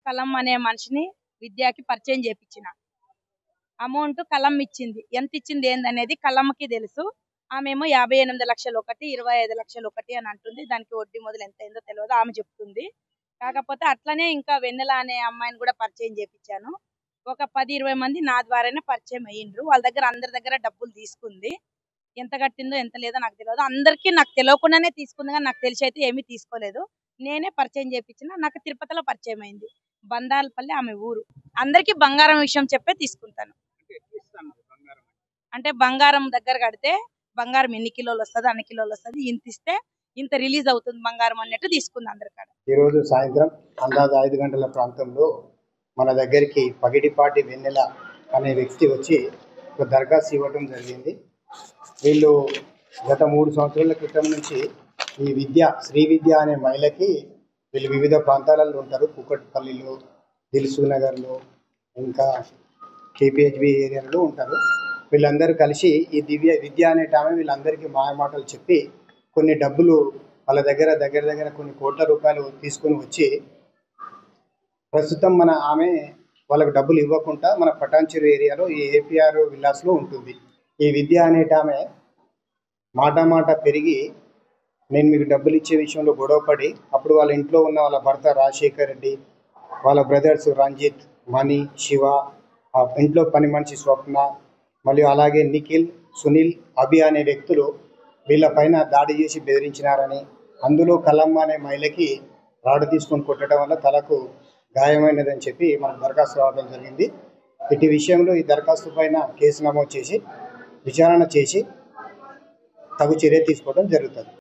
కలం అనే మనిషిని విద్యకి పరిచయం చేపించిన. అమౌంట్ కలం ఇచ్చింది. ఎంత ఇచ్చింది ఏందనేది కలంకి తెలుసు. ఆమెమో 58 లక్షలు ఒకటి, 25 లక్షలు ఒకటి అని అంటుంది. దానికి వడ్డీ మొదలు ఎంత అయిందో తెలియదు. ఆమె చెప్తుంది. కాకపోతే అట్లనే ఇంకా వెన్నెల అనే అమ్మాయిని కూడా పరిచయం చేపించాను. ఒక 10, 20 మంది నా ద్వారానే పరిచయం అయ్యిండ్రు. వాళ్ళ దగ్గర అందరి దగ్గర డబ్బులు తీసుకుంది. ఎంత కట్టిందో ఎంత లేదో నాకు తెలియదు. అందరికీ నాకు తెలియకుండానే తీసుకుంది, కానీ నాకు తెలిసి అయితే ఏమీ తీసుకోలేదు. నేనే పరిచయం చేపించిన. నాకు తిరుపతిలో పరిచయం అయింది. బందాలపల్లి ఆమె ఊరు. అందరికీ బంగారం విషయం చెప్పే తీసుకుంటాను. అంటే బంగారం దగ్గర కడితే బంగారం ఎన్ని కిలోలు వస్తుంది, అన్ని కిలోలు వస్తుంది, ఇంత ఇస్తే ఇంత రిలీజ్ అవుతుంది బంగారం అన్నట్టు తీసుకుంది అందరికాడ. ఈరోజు సాయంత్రం అందాజ 5 గంటల ప్రాంతంలో మన దగ్గరికి పగిడిపాటి వెన్నెల అనే వ్యక్తి వచ్చి ఒక దరఖాస్తు ఇవ్వడం జరిగింది. వీళ్ళు గత 3 సంవత్సరాల క్రితం నుంచి ఈ శ్రీ విద్య అనే మహిళకి వీళ్ళు వివిధ ప్రాంతాలలో ఉంటారు. కుకట్పల్లిలో, దిల్సుఖ్ నగర్లో, ఇంకా కేపీహెచ్బి ఏరియాలో ఉంటారు. వీళ్ళందరూ కలిసి ఈ విద్య అనే ఆమె వీళ్ళందరికీ మాయమాటలు చెప్పి కొన్ని డబ్బులు వాళ్ళ దగ్గర కొన్ని కోట్ల రూపాయలు తీసుకొని వచ్చి ప్రస్తుతం ఆమె వాళ్ళకు డబ్బులు ఇవ్వకుండా మన పటాన్చెరు ఏరియాలో ఈ ఏపీఆర్ విల్లాస్లో ఉంటుంది. ఈ విద్య అనేట ఆమె మాట పెరిగి నేను మీకు డబ్బులు ఇచ్చే విషయంలో గొడవపడి అప్పుడు వాళ్ళ ఇంట్లో ఉన్న వాళ్ళ భర్త రాజశేఖర్ రెడ్డి, వాళ్ళ బ్రదర్స్ రంజిత్, మణి, శివ, ఆ ఇంట్లో పని మనిషి స్వప్న, మరియు అలాగే నిఖిల్, సునీల్, అభి అనే వ్యక్తులు వీళ్ళపైన దాడి చేసి బెదిరించినారని, అందులో కలమ్మ అనే మహిళకి రాడు తీసుకొని కొట్టడం వల్ల తలకు గాయమైనదని చెప్పి మనకు దరఖాస్తు రావడం జరిగింది. ఇటు విషయంలో ఈ దరఖాస్తు పైన కేసు నమోదు చేసి విచారణ చేసి తగు చర్య తీసుకోవడం జరుగుతుంది.